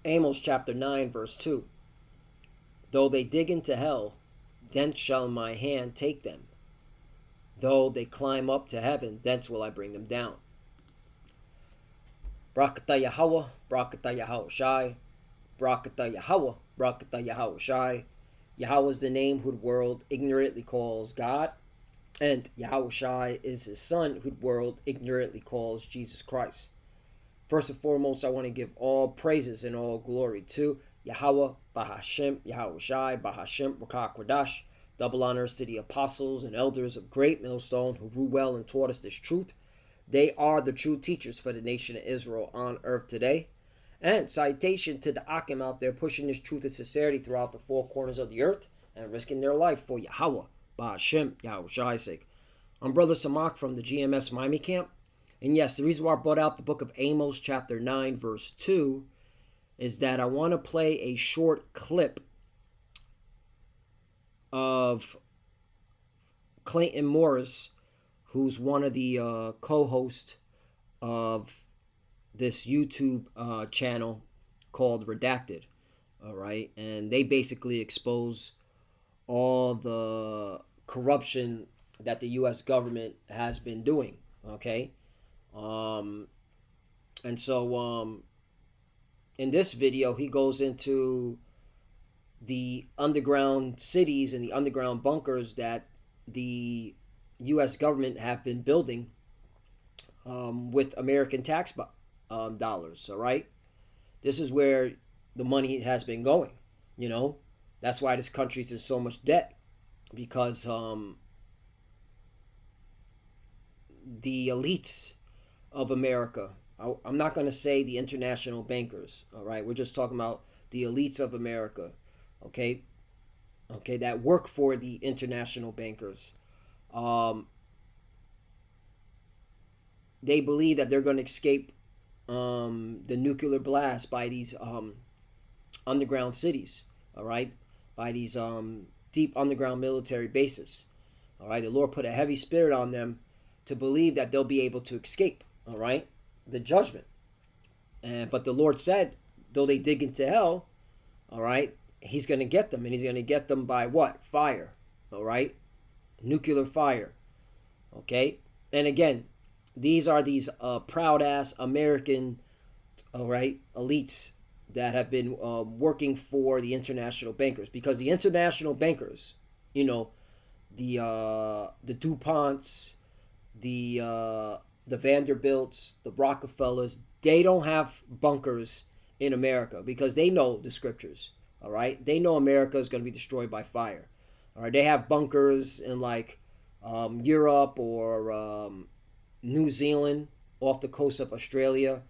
Amos chapter 9, verse 2. Though they dig into hell, thence shall my hand take them. Though they climb up to heaven, thence will I bring them down. Brakata Yahweh, Brakata Yahweh Shai, Brakata Yahweh, Brakata Yahweh Shai. Yahweh is the name who the world ignorantly calls God, and Yahweh Shai is his son who the world ignorantly calls Jesus Christ. First and foremost, I want to give all praises and all glory to Yahweh, Bahashem, Yahweh Shai, Bahashem, Rakah Kodash. Double honors to the apostles and elders of Great Millstone who grew well and taught us this truth. They are the true teachers for the nation of Israel on earth today. And citation to the Akim out there pushing this truth and sincerity throughout the four corners of the earth and risking their life for Yahweh, Bahashem, Yahweh Shai's sake. I'm Brother Samak from the GMS Miami camp. And yes, the reason why I brought out the book of Amos chapter 9 verse 2 is that I want to play a short clip of Clayton Morris, who's one of the co-hosts of this YouTube channel called Redacted. All right, and they basically expose all the corruption that the U.S. government has been doing. Okay, and so in this video, he goes into the underground cities and the underground bunkers that the U.S. government have been building with American tax dollars. All right, this is where the money has been going. You know, that's why this country's in so much debt, because the elites of America, I'm not going to say the international bankers, all right? We're just talking about the elites of America, okay, that work for the international bankers. They believe that they're going to escape the nuclear blast by these underground cities, all right, by these deep underground military bases, all right? The Lord put a heavy spirit on them to believe that they'll be able to escape, all right, the judgment. But the Lord said, though they dig into hell, all right, he's going to get them, and he's going to get them by what? Fire, all right, nuclear fire, okay? And again, these are these proud-ass American, all right, elites that have been working for the international bankers, because the international bankers, you know, the DuPonts, the Vanderbilts, the Rockefellers, they don't have bunkers in America because they know the scriptures, all right? They know America is going to be destroyed by fire, all right? They have bunkers in like Europe or New Zealand, off the coast of Australia,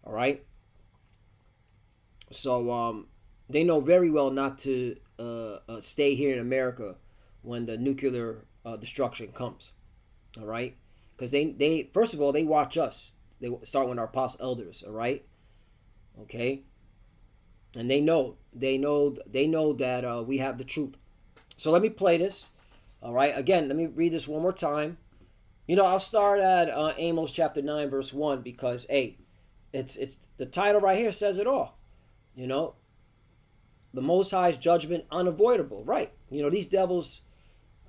all right? So they know very well not to stay here in America when the nuclear destruction comes, all right? Because they first of all, they watch us. They start with our apostle elders, all right? Okay? And they know that we have the truth. So let me play this, all right? Again, let me read this one more time. You know, I'll start at Amos chapter 9, verse 1, because, hey, it's the title right here says it all. You know, the Most High's judgment unavoidable, right? You know, these devils,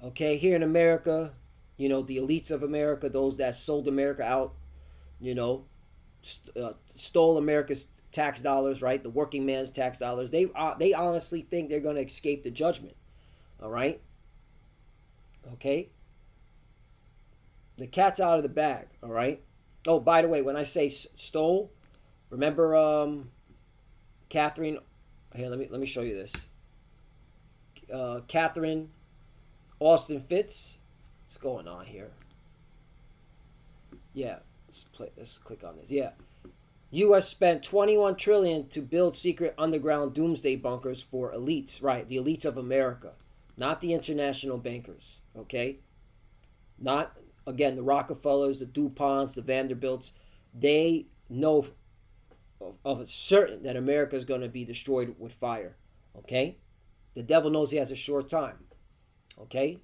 okay, here in America, you know, the elites of America, those that sold America out, you know, stole America's tax dollars, right? The working man's tax dollars. They honestly think they're going to escape the judgment, all right? Okay? The cat's out of the bag, all right? Oh, by the way, when I say stole, remember Catherine, here, let me show you this. Catherine Austin Fitts. What's going on here? Yeah, let's click on this. Yeah. U.S. spent $21 trillion to build secret underground doomsday bunkers for elites, right? The elites of America, not the international bankers, okay? Not, again, the Rockefellers, the DuPonts, the Vanderbilts. They know of a certain that America is going to be destroyed with fire, okay? The devil knows he has a short time, okay?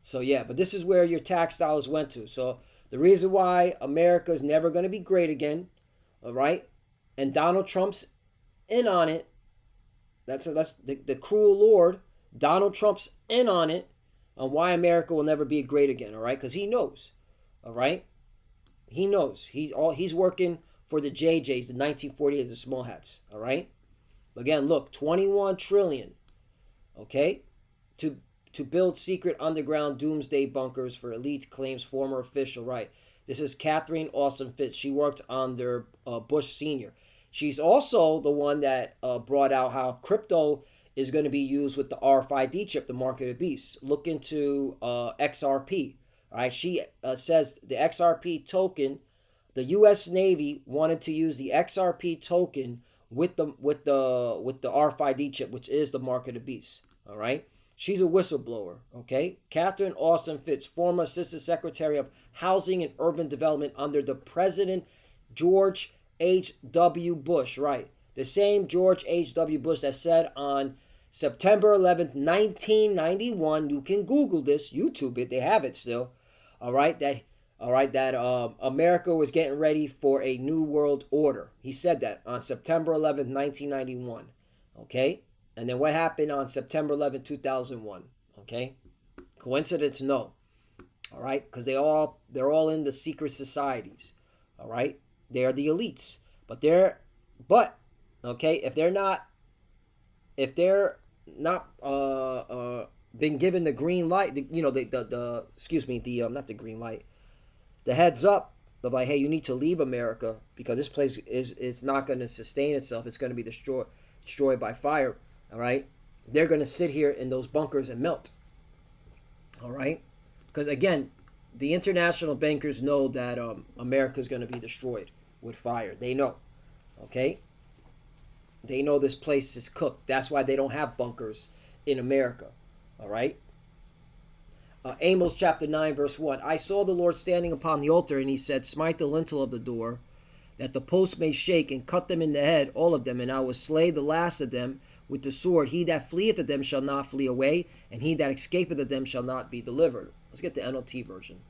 So yeah, but this is where your tax dollars went to. So the reason why America is never going to be great again, all right? And Donald Trump's in on it. That's the cruel Lord. Donald Trump's in on it, on why America will never be great again. All right, because he knows. All right, he knows. He's working for the JJs, the 1948s, the small hats. All right. Again, look, 21 trillion. Okay, to build secret underground doomsday bunkers for elite, claims former official. Right. This is Catherine Austin Fitts. She worked under Bush Sr. She's also the one that brought out how crypto is going to be used with the RFID chip, the mark of the beast. Look into XRP. All right, she says the XRP token. The U.S. Navy wanted to use the XRP token with the RFID chip, which is the mark of the beast. All right. She's a whistleblower, okay? Catherine Austin Fitts, former Assistant Secretary of Housing and Urban Development under the President George H.W. Bush, right? The same George H.W. Bush that said on September 11th, 1991, you can Google this, YouTube it, they have it still, all right, that America was getting ready for a new world order. He said that on September 11th, 1991, okay? And then what happened on September 11, 2001? Okay, coincidence? No. All right, because they're all in the secret societies. All right, they are the elites, but okay, if they're not been given the green light, not the green light, the heads up of like, hey, you need to leave America because this place is not going to sustain itself. It's going to be destroyed by fire. All right, they're going to sit here in those bunkers and melt. All right, because again, the international bankers know that America is going to be destroyed with fire. They know. Okay, they know this place is cooked. That's why they don't have bunkers in America. All right. Amos chapter 9 verse 1. I saw the Lord standing upon the altar, and he said, smite the lintel of the door, that the posts may shake, and cut them in the head, all of them, and I will slay the last of them with the sword. He that fleeth at them shall not flee away, and he that escapeth at them shall not be delivered. Let's get the NLT version.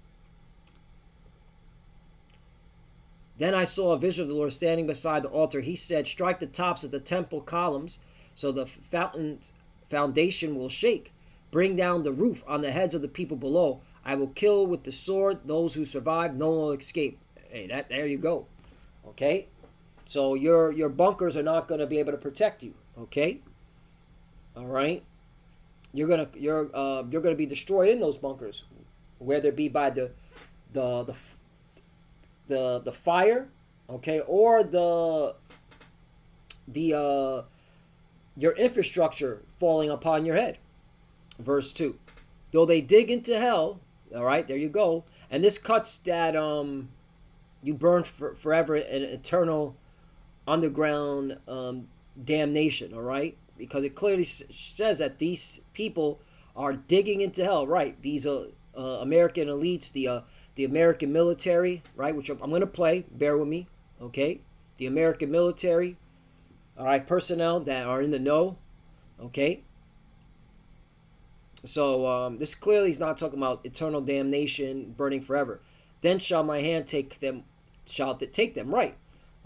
Then I saw a vision of the Lord standing beside the altar. He said, strike the tops of the temple columns, so the foundation will shake. Bring down the roof on the heads of the people below. I will kill with the sword those who survive. No one will escape. Hey, there you go. Okay, so your bunkers are not going to be able to protect you. Okay, all right. You're gonna be destroyed in those bunkers, whether it be by the fire, okay, or your infrastructure falling upon your head. Verse 2. Though they dig into hell, all right, there you go. And this cuts that you burn forever in eternal underground damnation, all right? Because it clearly says that these people are digging into hell, right? These American elites, the American military, right? Which I'm going to play. Bear with me, okay? The American military, all right, personnel that are in the know, okay? So this clearly is not talking about eternal damnation, burning forever. Then shall my hand take them, right?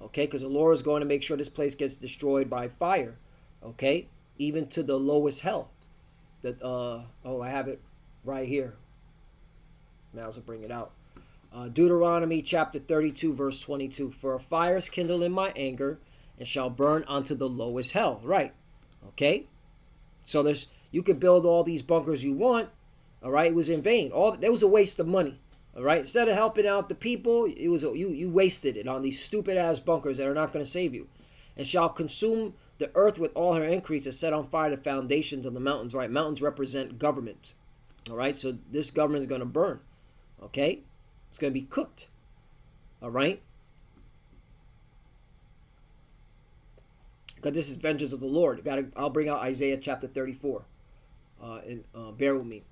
Okay, because the Lord is going to make sure this place gets destroyed by fire. Okay, even to the lowest hell. That I have it right here. May as well bring it out. Deuteronomy chapter 32 verse 22. For a fire is kindled in my anger, and shall burn unto the lowest hell. Right. Okay. So you could build all these bunkers you want. All right. It was in vain. That was a waste of money. All right. Instead of helping out the people, it was you wasted it on these stupid ass bunkers that are not going to save you. And shall consume the earth with all her increase, and set on fire the foundations of the mountains. Right. Mountains represent government. All right. So this government is going to burn. Okay. It's going to be cooked. All right. Because this is vengeance of the Lord. I'll bring out Isaiah chapter 34. Bear with me.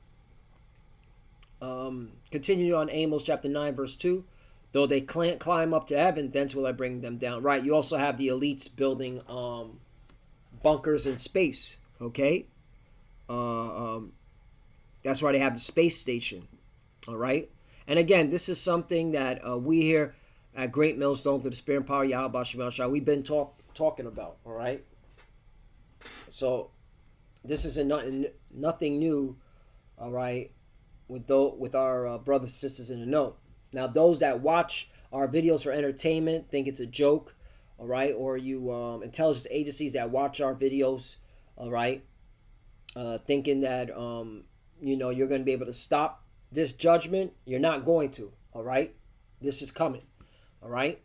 Continue on Amos chapter 9 verse 2. Though they climb up to heaven, thence will I bring them down. Right. You also have the elites building bunkers in space. Okay. That's why they have the space station. All right. And again, this is something that we here at Great Millstone, through the Spirit and Power of Yahweh Shem El Shai, we've been talking about. All right. So this is nothing new, all right, with our brothers and sisters in the know. Now, those that watch our videos for entertainment think it's a joke, all right, or you intelligence agencies that watch our videos, all right, thinking that you're going to be able to stop this judgment. You're not going to, all right. This is coming, all right.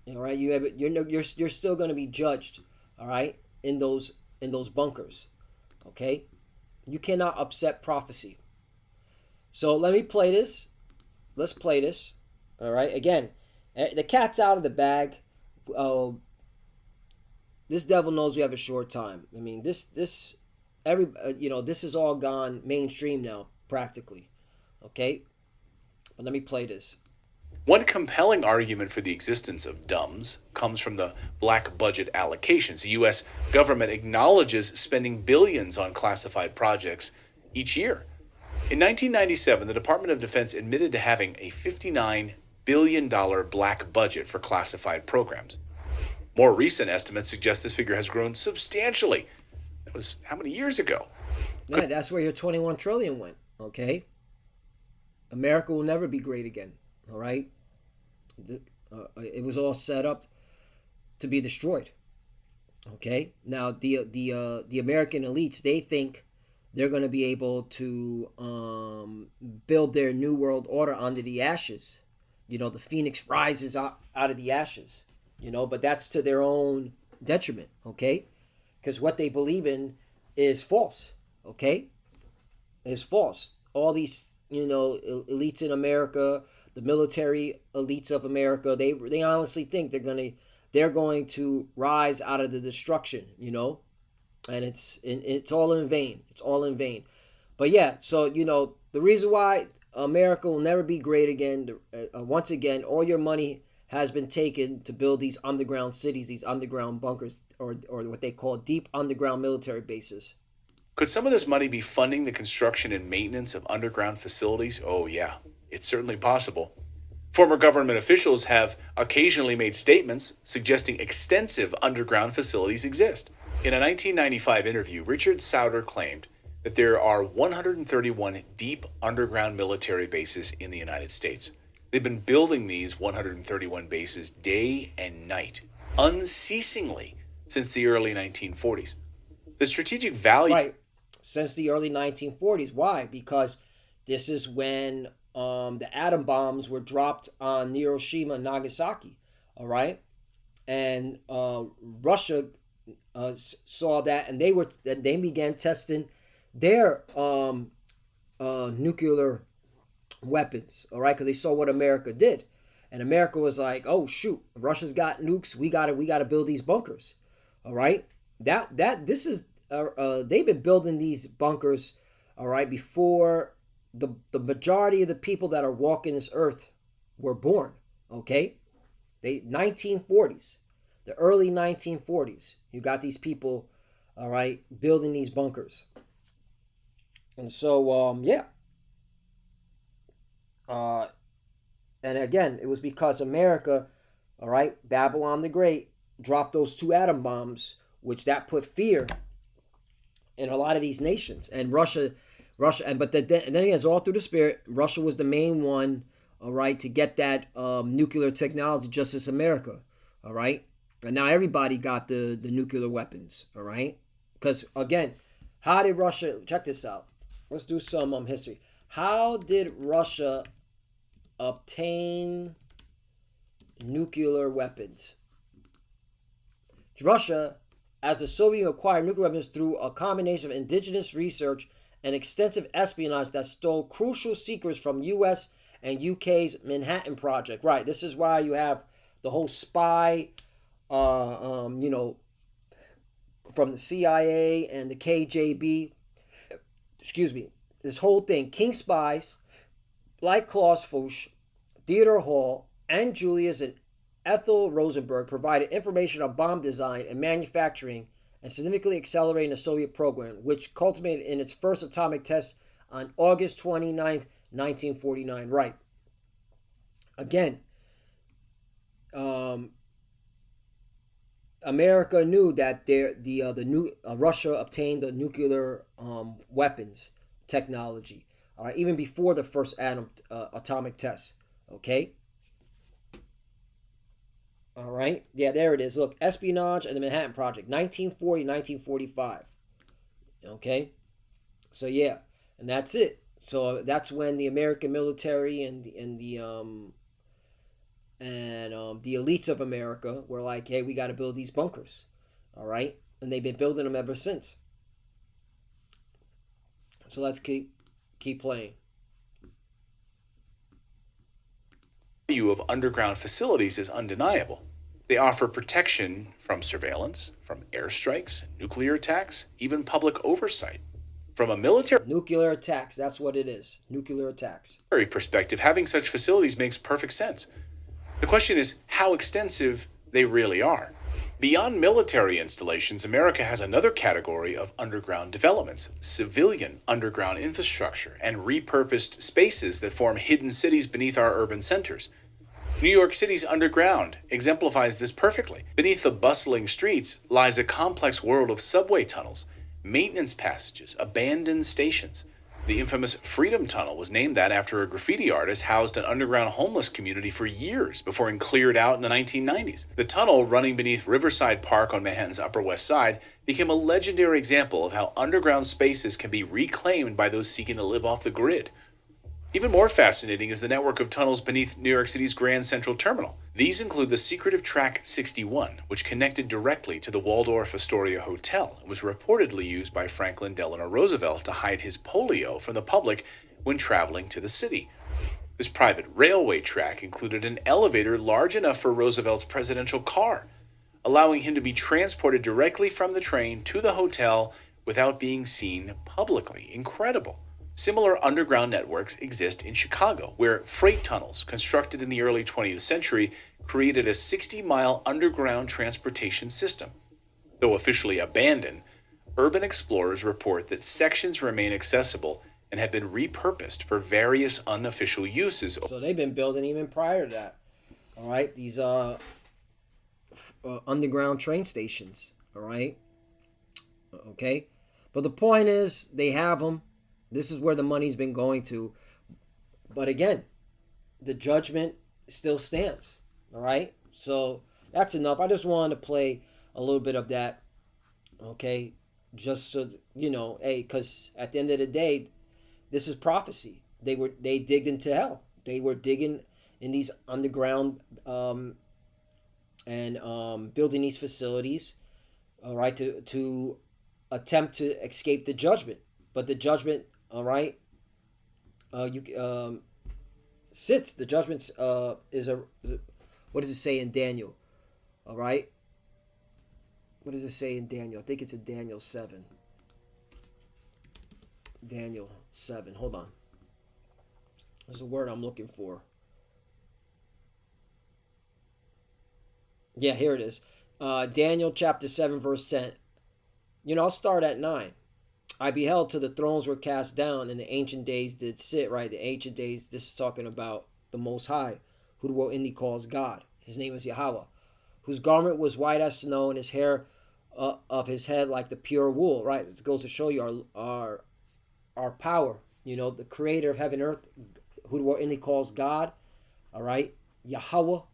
All right, you're still going to be judged, all right, in those bunkers, okay. You cannot upset prophecy. So let me play this. Let's play this. All right. Again, the cat's out of the bag. This devil knows we have a short time. I mean, this is all gone mainstream now, practically. Okay. But let me play this. One compelling argument for the existence of DUMBs comes from the black budget allocations. The U.S. government acknowledges spending billions on classified projects each year. In 1997, the Department of Defense admitted to having a $59 billion black budget for classified programs. More recent estimates suggest this figure has grown substantially. That was how many years ago? Yeah, that's where your 21 trillion went. Okay. America will never be great again. All right. It was all set up to be destroyed. Okay. Now the American elites, they think they're going to be able to build their new world order under the ashes. The phoenix rises out of the ashes. But that's to their own detriment. Okay, because what they believe in is false. Okay, is false. All these elites in America, the military elites of America, they honestly think they're going to rise out of the destruction, and it's all in vain. It's all in vain. But yeah, so the reason why America will never be great again. Once again, all your money has been taken to build these underground cities, these underground bunkers, or what they call deep underground military bases. Could some of this money be funding the construction and maintenance of underground facilities? Oh, yeah, it's certainly possible. Former government officials have occasionally made statements suggesting extensive underground facilities exist. In a 1995 interview, Richard Sauder claimed that there are 131 deep underground military bases in the United States. They've been building these 131 bases day and night, unceasingly, since the early 1940s. The strategic value... Right, since the early 1940s. Why? Because this is when the atom bombs were dropped on Hiroshima and Nagasaki, all right? And Russia saw that, and they began testing their nuclear weapons, all right, because they saw what America did, and America was like, oh shoot, Russia's got nukes, we gotta build these bunkers, all right. This is they've been building these bunkers, all right, before the majority of the people that are walking this earth were born. Okay, 1940s, the early 1940s, you got these people, all right, building these bunkers. And so yeah. And again, it was because America, all right, Babylon the Great, dropped those 2 atom bombs, which that put fear in a lot of these nations. And Russia, but then again, it's all through the spirit. Russia was the main one, all right, to get that nuclear technology, just as America, all right. And now everybody got the nuclear weapons, all right. Because again, how did Russia? Check this out. Let's do some history. How did Russia obtain nuclear weapons? Russia, as the Soviet Union, acquired nuclear weapons through a combination of indigenous research and extensive espionage that stole crucial secrets from U.S. and U.K.'s Manhattan Project. Right, this is why you have the whole spy, from the CIA and the KGB. Excuse me. This whole thing, King spies like Klaus Fuchs, Theodore Hall, and Julius and Ethel Rosenberg provided information on bomb design and manufacturing and significantly accelerating the Soviet program, which culminated in its first atomic test on August 29th, 1949. Right. Again, America knew that the new Russia obtained the nuclear weapons technology. All right, even before the first atomic test. Okay. All right. Yeah, there it is. Look, espionage and the Manhattan Project, 1940, 1945. Okay. So yeah, and that's it. So that's when the American military and the elites of America were like, "Hey, we got to build these bunkers." All right, and they've been building them ever since. So let's keep playing. The value of underground facilities is undeniable. They offer protection from surveillance, from airstrikes, nuclear attacks, even public oversight. From a military Nuclear attacks. That's what it is. Nuclear attacks. perspective, having such facilities makes perfect sense. The question is how extensive they really are. Beyond military installations, America has another category of underground developments: civilian underground infrastructure and repurposed spaces that form hidden cities beneath our urban centers. New York City's underground exemplifies this perfectly. Beneath the bustling streets lies a complex world of subway tunnels, maintenance passages, abandoned stations. The infamous Freedom Tunnel was named that after a graffiti artist housed an underground homeless community for years before it cleared out in the 1990s. The tunnel, running beneath Riverside Park on Manhattan's Upper West Side, became a legendary example of how underground spaces can be reclaimed by those seeking to live off the grid. Even more fascinating is the network of tunnels beneath New York City's Grand Central Terminal. These include the secretive Track 61, which connected directly to the Waldorf Astoria Hotel and was reportedly used by Franklin Delano Roosevelt to hide his polio from the public when traveling to the city. This private railway track included an elevator large enough for Roosevelt's presidential car, allowing him to be transported directly from the train to the hotel without being seen publicly. Incredible. Similar underground networks exist in Chicago, where freight tunnels, constructed in the early 20th century, created a 60-mile underground transportation system. Though officially abandoned, urban explorers report that sections remain accessible and have been repurposed for various unofficial uses. So they've been building even prior to that. All right, these underground train stations. All right. Okay, but the point is, they have them. This is where the money's been going to. But again, the judgment still stands. All right? So that's enough. I just wanted to play a little bit of that. Okay? Just so, hey, because at the end of the day, this is prophecy. They digged into hell. They were digging in these underground and building these facilities, all right, to attempt to escape the judgment. But the judgment, all right, sits. The judgment is a. What does it say in Daniel? All right. What does it say in Daniel? I think it's in Daniel 7. Daniel 7. Hold on. There's a word I'm looking for. Yeah, here it is. Daniel chapter 7, verse 10. I'll start at 9. I beheld till the thrones were cast down, and the ancient days did sit. Right, the ancient days, this is talking about the Most High, who the world inly calls God. His name is Yahweh, whose garment was white as snow, and his hair of his head like the pure wool. Right, it goes to show you our power. The creator of heaven and earth, who the world inly calls God. All right, Yahweh. All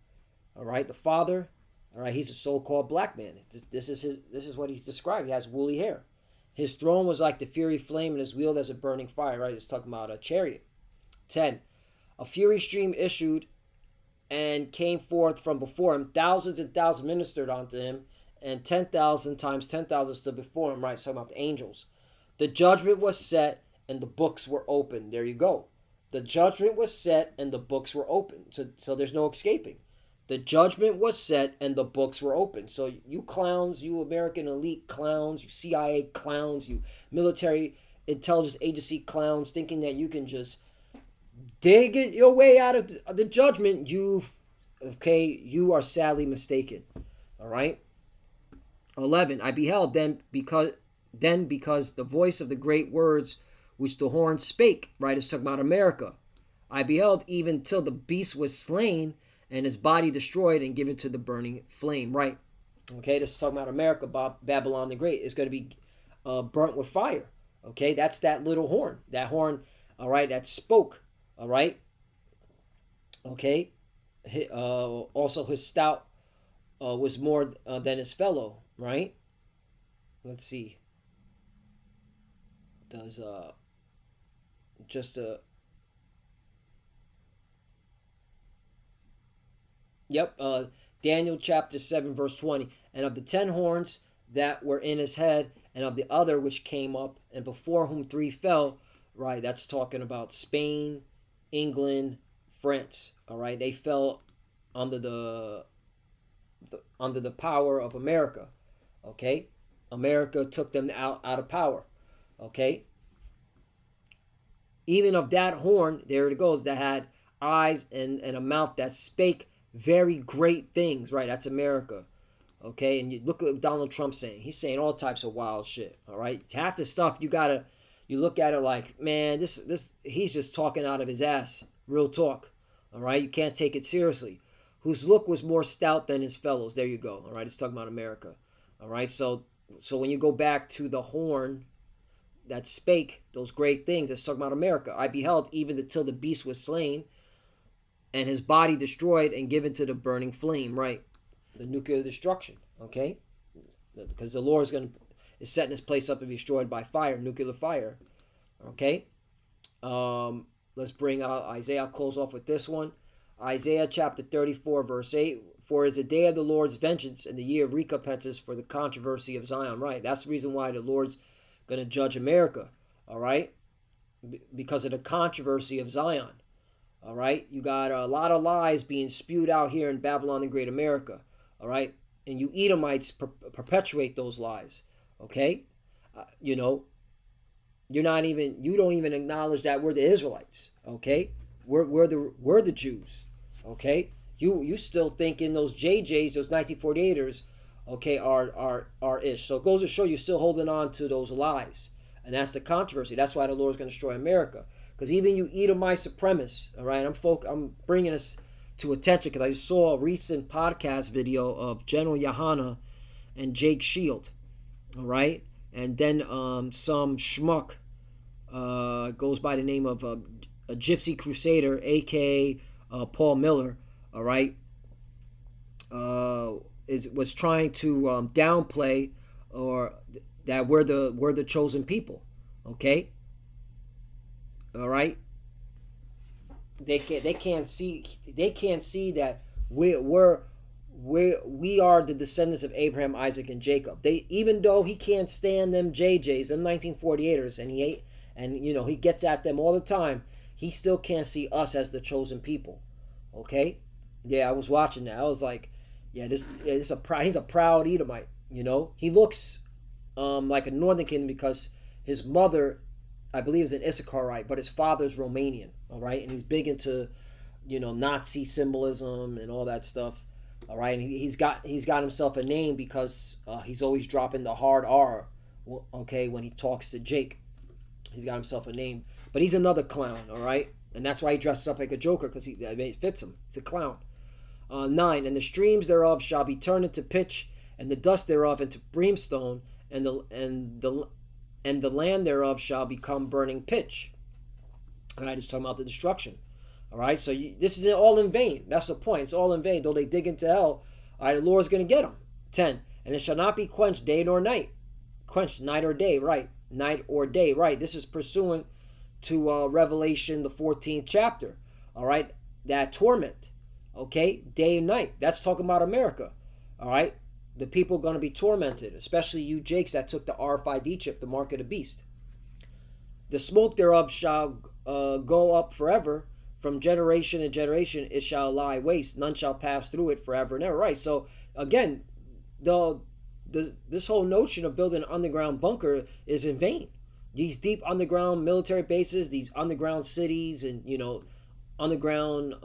right, the Father. All right, he's a so-called black man. This is what he's described. He has woolly hair. His throne was like the fiery flame, and his wheel as a burning fire. Right, it's talking about a chariot. 10. A fury stream issued and came forth from before him. Thousands and thousands ministered unto him, and 10,000 times 10,000 stood before him. Right, it's talking about the angels. The judgment was set, and the books were opened. There you go. The judgment was set, and the books were opened. So there's no escaping. The judgment was set and the books were open. So you clowns, you American elite clowns, you CIA clowns, you military intelligence agency clowns, thinking that you can just dig it your way out of the judgment, you are sadly mistaken. All right. 11. I beheld then because the voice of the great words which the horn spake. Right, it's talking about America. I beheld even till the beast was slain, and his body destroyed and given to the burning flame. Right. Okay, this is talking about America. Babylon the Great is going to be burnt with fire. Okay, that's that little horn. That horn, all right, that spoke. All right. Okay. Also, his stout was more than his fellow. Right. Let's see. Does just a Yep. Daniel chapter 7, verse 20. And of the 10 horns that were in his head, and of the other which came up, and before whom 3 fell, right? That's talking about Spain, England, France. All right. They fell under the power of America. Okay. America took them out of power. Okay. Even of that horn, there it goes, that had eyes and a mouth that spake very great things, right? That's America. Okay, and you look at what Donald Trump saying. He's saying all types of wild shit. All right, half the stuff you look at it like, man, this he's just talking out of his ass. Real talk. All right, you can't take it seriously. Whose look was more stout than his fellows. There you go. All right, it's talking about America. All right, so when you go back to the horn that spake those great things, it's talking about America. I beheld even till the beast was slain, and his body destroyed and given to the burning flame. Right, the nuclear destruction. Okay, because the Lord is setting this place up to be destroyed by fire, nuclear fire. Okay, let's bring out Isaiah. I'll close off with this one. Isaiah chapter 34, verse 8. For it is the day of the Lord's vengeance and the year of recompenses for the controversy of Zion. Right, that's the reason why the Lord's going to judge America. All right, because of the controversy of Zion. All right, you got a lot of lies being spewed out here in Babylon the Great America. All right, and you Edomites perpetuate those lies. Okay, you don't even acknowledge that we're the Israelites. Okay, we're the Jews. Okay, you still thinking those JJs, those 1948ers, okay, are ish. So it goes to show you still holding on to those lies, and that's the controversy. That's why the Lord's going to destroy America. Because even you Edomite supremacists, all right, I'm bringing this to attention because I saw a recent podcast video of General Yahana and Jake Shield, all right, and then some schmuck goes by the name of a Gypsy Crusader, aka Paul Miller, all right, was trying to downplay or that we're the chosen people, okay. All right, they can't see that we are the descendants of Abraham, Isaac, and Jacob. Even though he can't stand them JJs, them 1948ers, and he gets at them all the time, he still can't see us as the chosen people. Okay, yeah, I was watching that. I was like, yeah, he's a proud Edomite. He looks like a Northern Kingdom because his mother, I believe, is an Issacharite, but his father's Romanian, all right? And he's big into, Nazi symbolism and all that stuff, all right? And he's got himself a name because he's always dropping the hard R, okay, when he talks to Jake. He's got himself a name. But he's another clown, all right? And that's why he dresses up like a Joker, because it fits him. He's a clown. 9, and the streams thereof shall be turned into pitch, and the dust thereof into brimstone, and the land thereof shall become burning pitch. All right, it's talking about the destruction. All right, so this is all in vain. That's the point. It's all in vain. Though they dig into hell, all right, the Lord's going to get them. 10, and it shall not be quenched day nor night. Quenched night or day, right? Night or day, right? This is pursuant to Revelation, the 14th chapter. All right, that torment, okay, day and night. That's talking about America. All right. The people are going to be tormented, especially you Jakes that took the RFID chip, the mark of the beast. The smoke thereof shall go up forever, from generation to generation it shall lie waste, none shall pass through it forever and ever. Right, so again, this whole notion of building an underground bunker is in vain. These deep underground military bases, these underground cities, and underground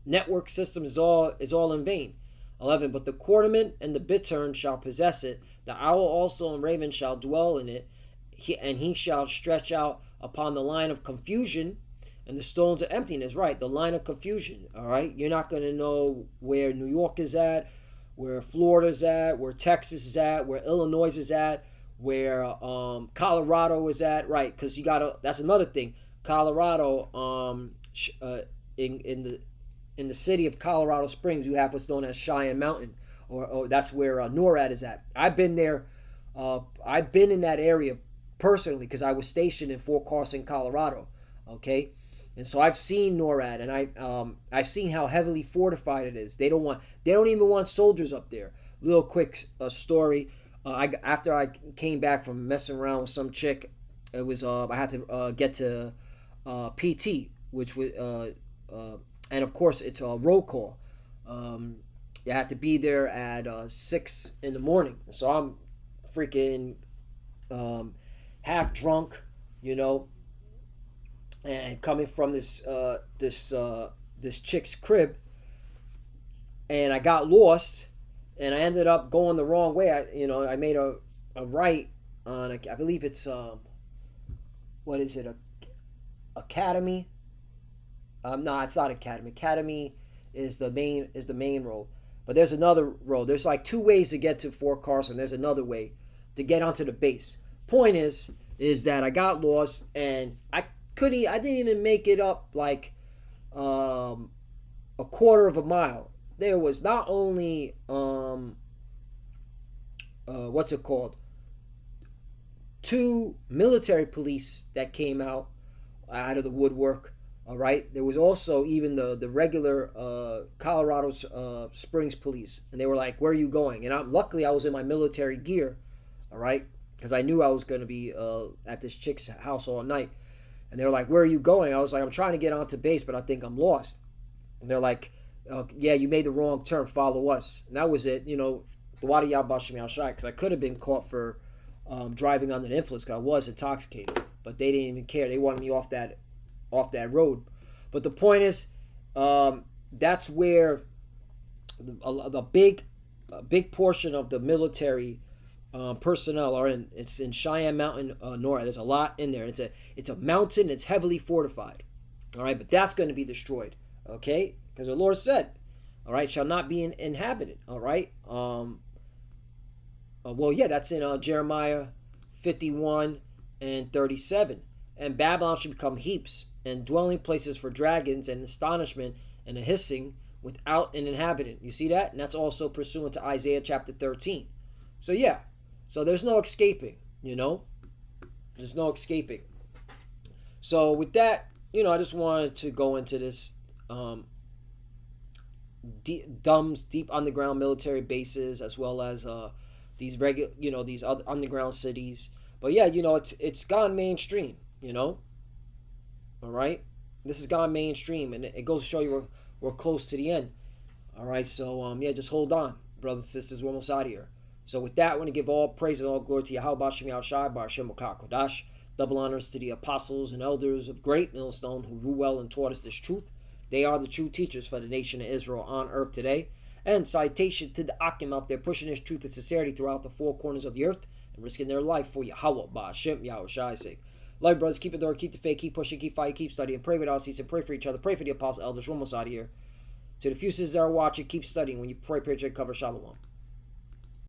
network systems is all in vain. 11, but the quarterman and the bittern shall possess it. The owl also and raven shall dwell in it. He shall stretch out upon the line of confusion and the stones of emptiness. Right, the line of confusion. All right, you're not going to know where New York is at, where Florida's at, where Texas is at, where Illinois is at, where Colorado is at, right? Because you gotta. That's another thing. Colorado, in the city of Colorado Springs, you have what's known as Cheyenne Mountain, or that's where NORAD is at. I've been there. I've been in that area personally because I was stationed in Fort Carson, Colorado. Okay, and so I've seen NORAD, and I've seen how heavily fortified it is. They don't even want soldiers up there. Little quick story. After I came back from messing around with some chick, it was I had to get to PT, which was and of course it's a roll call. You had to be there at 6 in the morning. So I'm freaking half drunk, and coming from this chick's crib, and I got lost, and I ended up going the wrong way. I made a right on I believe it's what is it, Academy? No, it's not Academy. Academy is the main road. But there's another road. There's like two ways to get to Fort Carson. There's another way to get onto the base. Point is that I got lost, and I didn't even make it up like a quarter of a mile. There was not only what's it called? 2 military police that came out of the woodwork. All right. There was also even the regular Colorado Springs police, and they were like, "Where are you going?" And luckily I was in my military gear, all right, because I knew I was going to be at this chick's house all night. And they were like, "Where are you going?" I was like, "I'm trying to get onto base, but I think I'm lost." And they're like, "Yeah, you made the wrong turn. Follow us." And that was it. The Wadi Yabashim Al-Shai, because I could have been caught for driving under the influence because I was intoxicated, but they didn't even care. They wanted me off that road. But the point is, that's where a big portion of the military personnel are in. It's in Cheyenne Mountain, NORAD. There's a lot in there. It's a mountain. It's heavily fortified. All right, but that's going to be destroyed. Okay, because the Lord said, all right, shall not be inhabited. All right. Well, yeah, that's in Jeremiah 51 and 37. And Babylon should become heaps and dwelling places for dragons and astonishment and a hissing without an inhabitant. You see that? And that's also pursuant to Isaiah chapter 13. So yeah. So there's no escaping, There's no escaping. So with that, I just wanted to go into this deep underground military bases, as well as these these other underground cities. But yeah, it's gone mainstream. All right, this has gone mainstream, and it goes to show you we're close to the end. All right, so yeah, just hold on, brothers and sisters. We're almost out of here. So with that, I want to give all praise and all glory to Yahweh B'Shem Yahushai B'Shem Kodash. Double honors to the apostles and elders of Great Millstone who rule well and taught us this truth. They are the true teachers for the nation of Israel on earth today. And citation to the Akim out there pushing this truth and sincerity throughout the 4 corners of the earth and risking their life for Yahweh B'Shem Yahushai's sake. Love, brothers, keep it door, keep the faith, keep pushing, keep fighting, keep studying, pray without ceasing, pray for each other, pray for the apostles, elders. We're almost out of here. To the few sisters that are watching, keep studying. When you pray, check, cover, shalom.